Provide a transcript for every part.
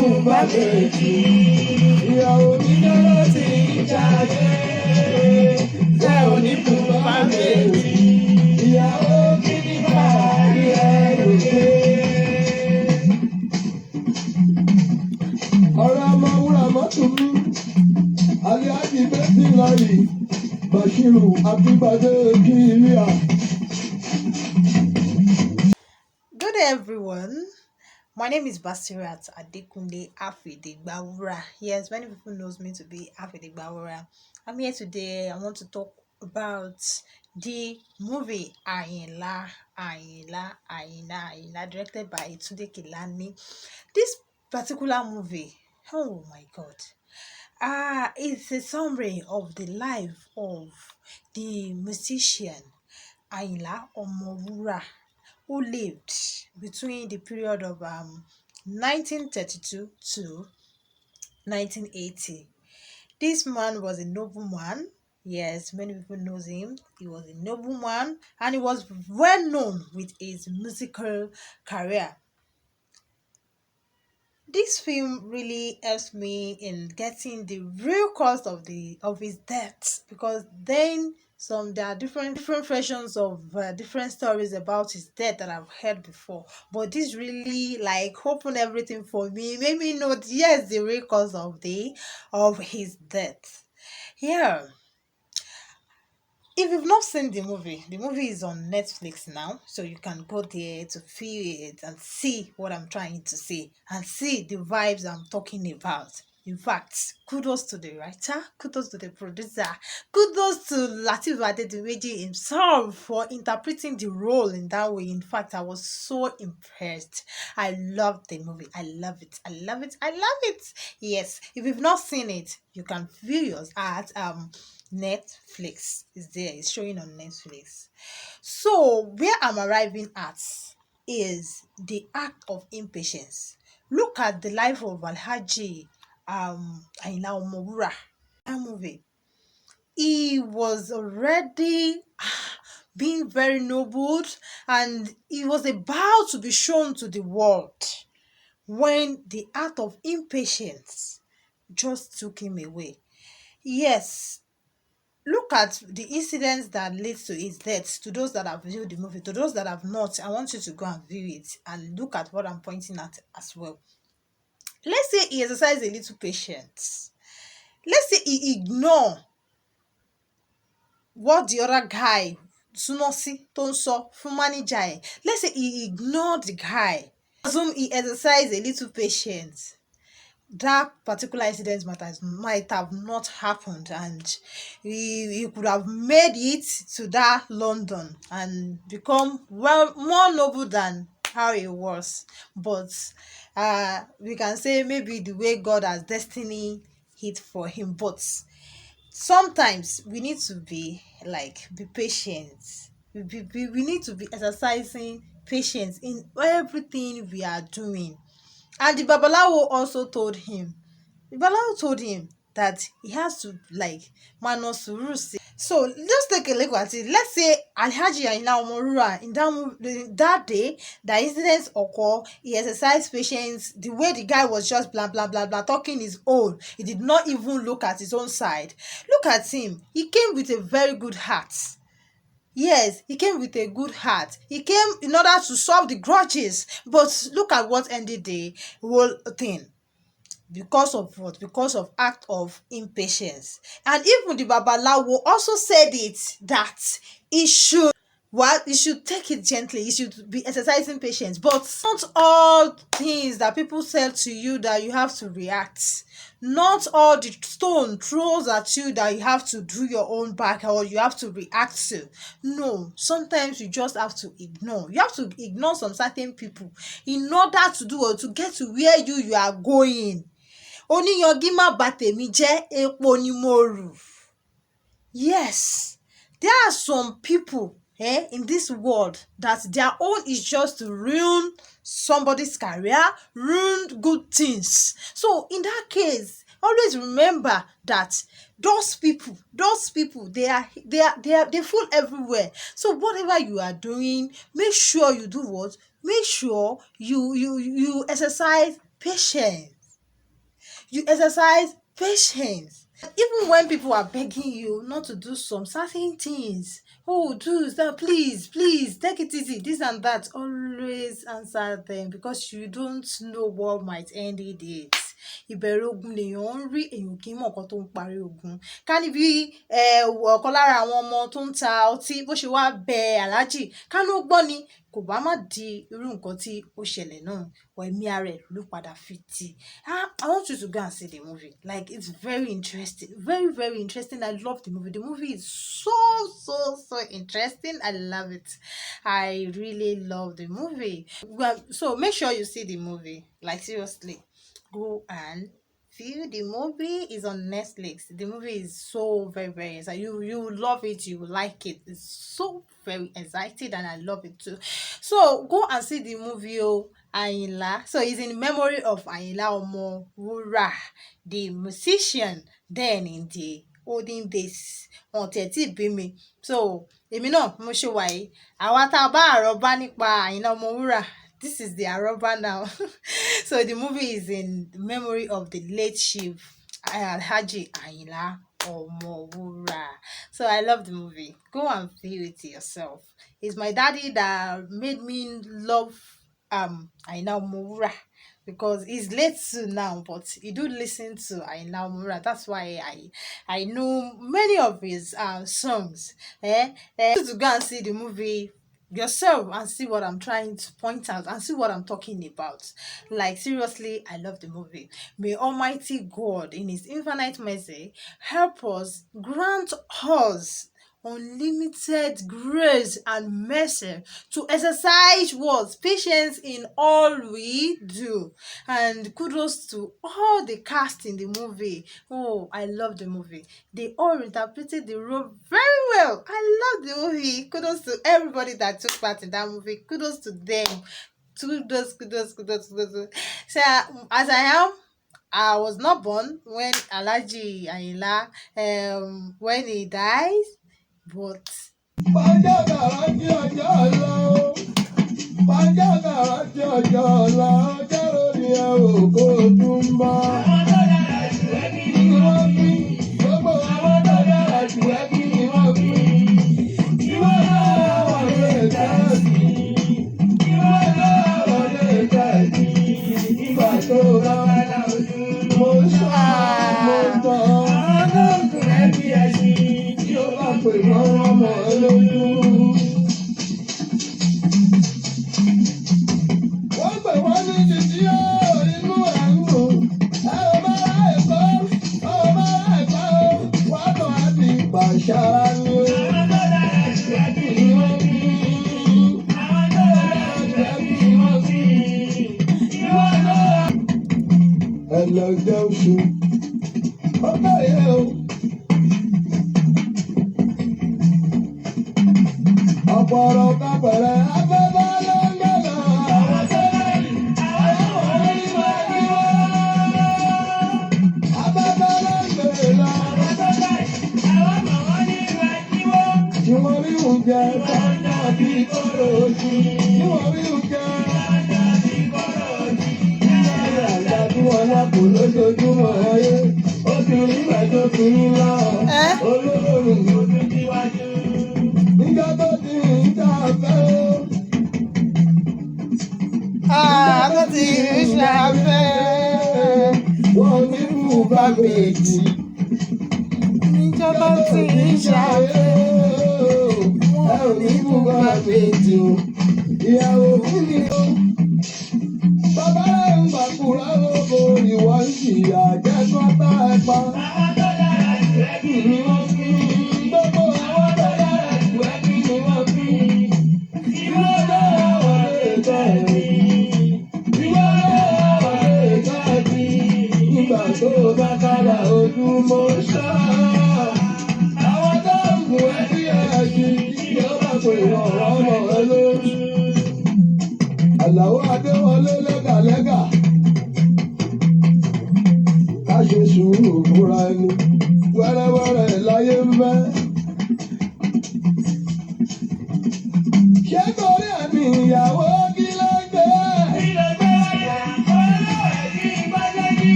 Good day, everyone. My name is Basirat Adekunle Afedegbawura. Yes, many people knows me to be Afedegbawura. I'm here today. I want to talk about the movie Ayinla, directed by Tunde Kilani. This particular movie, oh my God, it's a summary of the life of the musician Ayinla Omowura, who lived between the period of 1932 to 1980. This man was a nobleman. Yes, many people knows him. He was a nobleman and he was well known with his musical career. This film really helps me in getting the real cause of his death, because then there are different versions of different stories about his death that I've heard before, but this really like opened everything for me, made me know yes the real cause of his death. Yeah, if you've not seen the movie is on Netflix now, so you can go there to feel it and see what I'm trying to say and see the vibes I'm talking about. In fact, kudos to the writer, kudos to the producer, kudos to Lateef Adedimeji himself for interpreting the role in that way. In fact, I was so impressed. I love the movie. I love it. I love it. I love it. Yes, if you've not seen it, you can view yours at Netflix. Is there, it's showing on Netflix. So where I'm arriving at is the act of impatience. Look at the life of Alhaji Ayinla Omowura. That movie, he was already being very noble and he was about to be shown to the world when the act of impatience just took him away. Yes, look at the incidents that leads to his death. To those that have viewed the movie, to those that have not, I want you to go and view it and look at what I'm pointing at as well. Let's say he exercised a little patience. Let's say he ignore what the other guy Sunosi tó ń sọ fún manager. Let's say he ignored the guy. Assume he exercised a little patience. That particular incident might have not happened, and he could have made it to that London and become well more noble than how he was. But we can say maybe the way God has destiny hit for him. But sometimes we need to be patient. We need to be exercising patience in everything we are doing. And the Babalawo also told him, the Babalawo told him that he has to manage sùúrù. So let's take a look at it. Let's say Alhaji Ayinla Omowura in that day, the incidents occur, he exercised patience. The way the guy was just blah blah blah blah talking his own, he did not even look at his own side. Look at him. He came with a very good heart. Yes, he came with a good heart. He came in order to solve the grudges. But look at what ended the whole thing. Because of what? Because of act of impatience. And even the Babalawo also said it that he should he should take it gently. He should be exercising patience. But not all things that people say to you that you have to react. Not all the stone throws at you that you have to do your own back or you have to react to. No, sometimes you just have to ignore. You have to ignore some certain people in order to do or to get to where you are going. Oníyanjú má bà tèmi jẹ́, epo ni mo rù. Yes, there are some people in this world that their own is just to ruin somebody's career, ruin good things. So in that case, always remember that those people, they fool everywhere. So whatever you are doing, make sure you do what? Make sure you exercise patience. You exercise patience. Even when people are begging you not to do some certain things, oh, do that, please, please, take it easy, this and that, always answer them because you don't know what might end it. Ìbẹ̀rù ogun lèèyàn ń rí, èèyàn kì í mọ̀ nǹkan tó ń parí ogun. Ká ní bí ọ̀kan lára àwọn ọmọ tó ń ta ọtí bó ṣe wá bẹ Alhaji, ká ló gbọ́ ni kò bá má di irú nǹkan tí ó ṣẹlẹ̀ náà, ẹ̀mí ara ẹ̀ ló padà fi tì. I want you to go and see the movie. Like, it's very interesting, very, very interesting. I love the movie. The movie is so interesting. I love it. I really love the movie. Well, so make sure you see the movie. Like, seriously, go and view the movie. Is on Netflix. The movie is so very exciting. You love it, you like it. It's so very excited and I love it too. So go and see the movie. Ayinla. So it's in memory of Ayinla Omowura, the musician then in the olden days. Wọ́n tiẹ̀ tí bí mi. So èmi náà mo ṣe wà yìí, àwa tá a bá àrọ́bá nípa Ayinla Omowura, this is the arọ́bá now. So the movie is in memory of the late chief Alhaji Ayinla Omowura. So I love the movie. Go and view it yourself. It's my daddy that made me love Ayinla Omowura because he's late soon now, but he do listen to Ayinla Omowura. That's why I know many of his songs. To go and see the movie yourself and see what I'm trying to point out and see what I'm talking about. Like, seriously, I love the movie. May Almighty God in his infinite mercy help us, grant us unlimited grace and mercy to exercise what patience in all we do. And kudos to all the cast in the movie. Oh, I love the movie. They all interpreted the role very well. I love the movie. Kudos to everybody that took part in that movie. Kudos to them. Kudos. So as I was not born when Alhaji Ayinla when he dies, but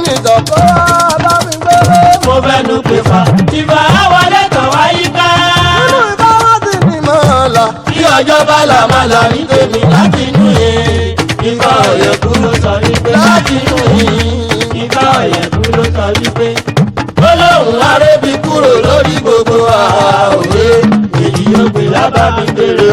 mọ́nìtọ̀ kó bá mi gbélé. mo fẹ́nu pè fà ìfà wọlé tàn wáyé ká. nínú ìbá wọn ti ní mọ́ọ̀lá. bí ọjọ́ bá là má là ní tèmi láti inú yẹn. ìfà ọ̀yẹ̀kú ló sọ wípé láti inú yẹn. ìfà ọ̀yẹ̀kú ló sọ wípé. olóhùn arébí kúrò lórí gbogbo àwòrán èyí yóò gbé lábàá mi gbére.